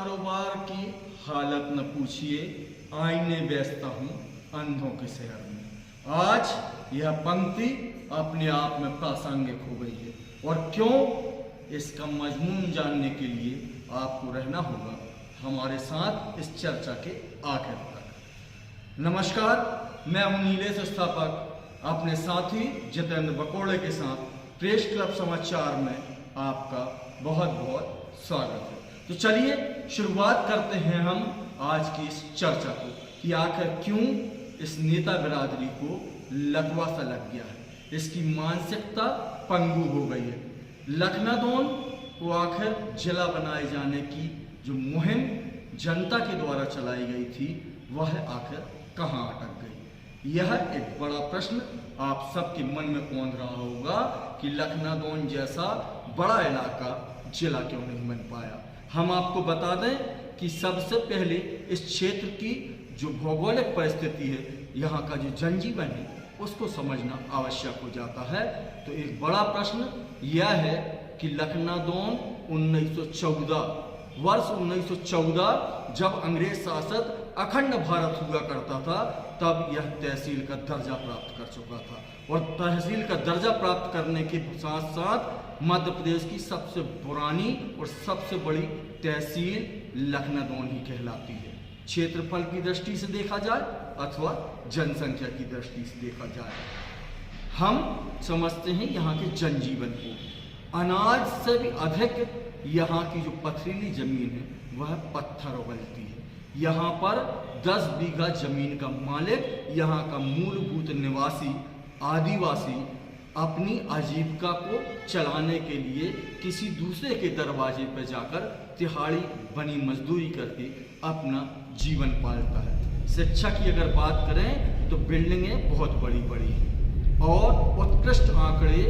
कारोबार की हालत न पूछिए, आईने बेचता हूँ अंधों के शहर में। आज यह पंक्ति अपने आप में प्रासंगिक हो गई है, और क्यों, इसका मजमून जानने के लिए आपको रहना होगा हमारे साथ इस चर्चा के आखिर तक। नमस्कार, मैं हूँ नीलेश स्थापक, अपने साथी जितेंद्र बकोड़े के साथ प्रेस क्लब समाचार में आपका बहुत बहुत स्वागत है। तो चलिए शुरुआत करते हैं हम आज की इस चर्चा को कि आखिर क्यों इस नेता बिरादरी को लकवा सा लग गया है, इसकी मानसिकता पंगु हो गई है। लखनादौन को आखिर जिला बनाए जाने की जो मुहिम जनता के द्वारा चलाई गई थी, वह आखिर कहाँ अटक गई। यह एक बड़ा प्रश्न आप सबके मन में कौंध रहा होगा कि लखनादौन जैसा बड़ा इलाका जिला क्यों नहीं बन पाया। हम आपको बता दें कि सबसे पहले इस क्षेत्र की जो भौगोलिक परिस्थिति है, यहाँ का जो जनजीवन है, उसको समझना आवश्यक हो जाता है। तो एक बड़ा प्रश्न यह है कि लखनादौन 1914 जब अंग्रेज शासित अखंड भारत हुआ करता था, तब यह तहसील का दर्जा प्राप्त कर चुका था, और तहसील का दर्जा प्राप्त करने के साथ साथ मध्य प्रदेश की सबसे पुरानी और सबसे बड़ी तहसील लखनादौन ही कहलाती है। क्षेत्रफल की दृष्टि से देखा जाए अथवा जनसंख्या की दृष्टि से देखा जाए, हम समझते हैं यहाँ के जनजीवन को। अनाज से भी अधिक यहाँ की जो पथरीली जमीन है वह पत्थर उगलती है। यहाँ पर 10 बीघा जमीन का मालिक, यहाँ का मूलभूत निवासी आदिवासी अपनी आजीविका को चलाने के लिए किसी दूसरे के दरवाजे पर जाकर तिहाड़ी बनी मजदूरी करके अपना जीवन पालता है। शिक्षा की अगर बात करें तो बिल्डिंगें बहुत बड़ी बड़ी हैं, और उत्कृष्ट आंकड़े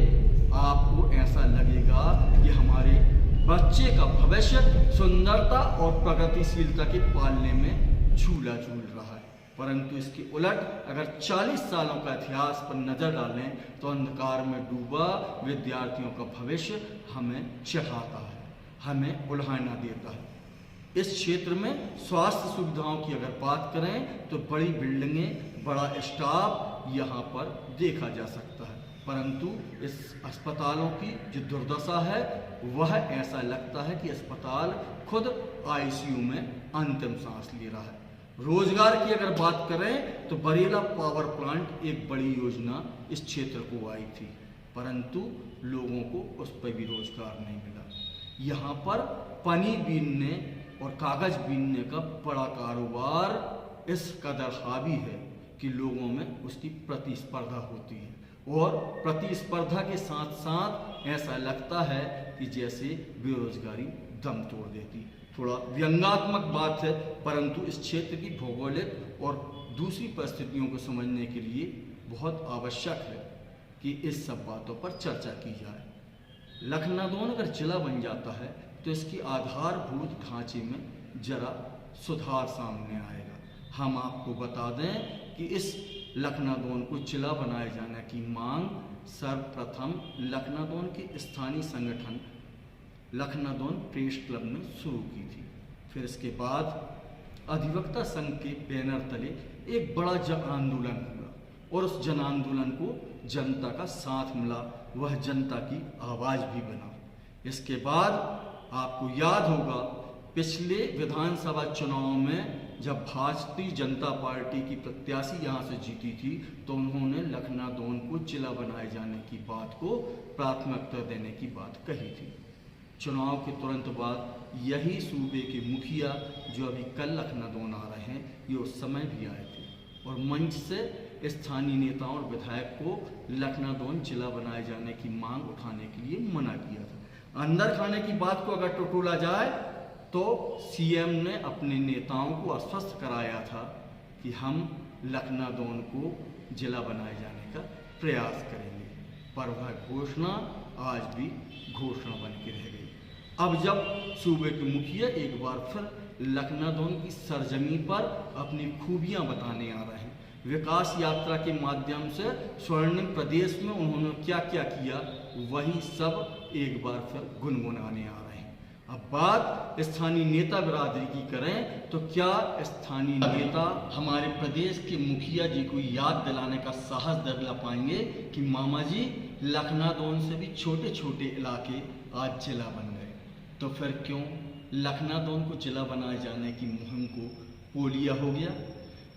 आपको ऐसा लगेगा कि हमारे बच्चे का भविष्य सुंदरता और प्रगतिशीलता के पालने में झूला झूल रहा है। परंतु इसके उलट अगर 40 सालों का इतिहास पर नजर डालें तो अंधकार में डूबा विद्यार्थियों का भविष्य हमें चिढ़ाता है, हमें उल्हाना देता है। इस क्षेत्र में स्वास्थ्य सुविधाओं की अगर बात करें तो बड़ी बिल्डिंगें, बड़ा स्टाफ यहाँ पर देखा जा सकता है, परंतु इस अस्पतालों की जो दुर्दशा है वह ऐसा लगता है कि अस्पताल खुद आईसीयू में अंतिम सांस ले रहा है। रोजगार की अगर बात करें तो बरेला पावर प्लांट एक बड़ी योजना इस क्षेत्र को आई थी, परंतु लोगों को उस पर भी रोजगार नहीं मिला। यहाँ पर पनी बीनने और कागज बीनने का बड़ा कारोबार इस कदर हावी है कि लोगों में उसकी प्रतिस्पर्धा होती है, और प्रतिस्पर्धा के साथ साथ ऐसा लगता है कि जैसे बेरोजगारी दम तोड़ देती। थोड़ा व्यंग्यात्मक बात है, परंतु इस क्षेत्र की भौगोलिक और दूसरी परिस्थितियों को समझने के लिए बहुत आवश्यक है कि इस सब बातों पर चर्चा की जाए। लखनादौन अगर जिला बन जाता है तो इसकी आधारभूत ढांचे में जरा सुधार सामने आएगा। हम आपको बता दें कि इस लखनादौन को जिला बनाए जाने की मांग सर्वप्रथम लखनादौन के स्थानीय संगठन लखनादौन प्रेस क्लब ने शुरू की थी। फिर इसके बाद अधिवक्ता संघ के बैनर तले एक बड़ा जन आंदोलन हुआ, और उस जन आंदोलन को जनता का साथ मिला, वह जनता की आवाज़ भी बना। इसके बाद आपको याद होगा पिछले विधानसभा चुनाव में जब भारतीय जनता पार्टी की प्रत्याशी यहाँ से जीती थी तो उन्होंने लखनादौन को जिला बनाए जाने की बात को प्राथमिकता देने की बात कही थी। चुनाव के तुरंत बाद यही सूबे के मुखिया जो अभी कल लखनादौन आ रहे हैं, ये उस समय भी आए थे और मंच से स्थानीय नेताओं और विधायक को लखनादौन जिला बनाए जाने की मांग उठाने के लिए मना किया था। अंदर खाने की बात को अगर टटोला जाए तो सीएम ने अपने नेताओं को आश्वस्त कराया था कि हम लखनादौन को जिला बनाए जाने का प्रयास करेंगे, पर वह घोषणा आज भी घोषणा बन के रह गई। अब जब सूबे के मुखिया एक बार फिर लखनादौन की सरजमी पर अपनी खूबियां बताने आ रहे हैं, विकास यात्रा के माध्यम से स्वर्णिम प्रदेश में उन्होंने क्या क्या किया, वही सब एक बार फिर गुनगुनाने आ रहे हैं। अब बात स्थानीय नेता बिरादरी की करें तो क्या स्थानीय नेता हमारे प्रदेश के मुखिया जी को याद दिलाने का साहस दिला पाएंगे कि मामा जी लखनादौन से भी छोटे छोटे इलाके आज जिला बन गए? तो फिर क्यों लखनादौन को जिला बनाए जाने की मुहिम को पोलिया हो गया?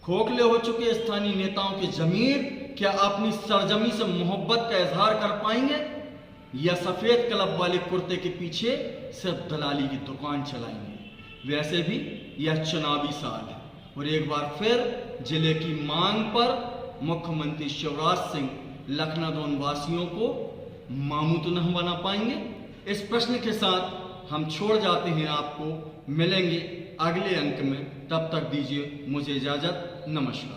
खोखले हो चुके स्थानीय नेताओं के जमीर क्या अपनी सरजमी से मोहब्बत का इजहार कर पाएंगे, या सफेद क्लब वाले कुर्ते के पीछे सिर्फ दलाली की दुकान चलाएंगे? वैसे भी यह चुनावी साल है और एक बार फिर जिले की मांग पर मुख्यमंत्री शिवराज सिंह लखनादौन वासियों को मामू तो नहीं बना पाएंगे? इस प्रश्न के साथ हम छोड़ जाते हैं आपको, मिलेंगे अगले अंक में। तब तक दीजिए मुझे इजाजत, नमस्कार।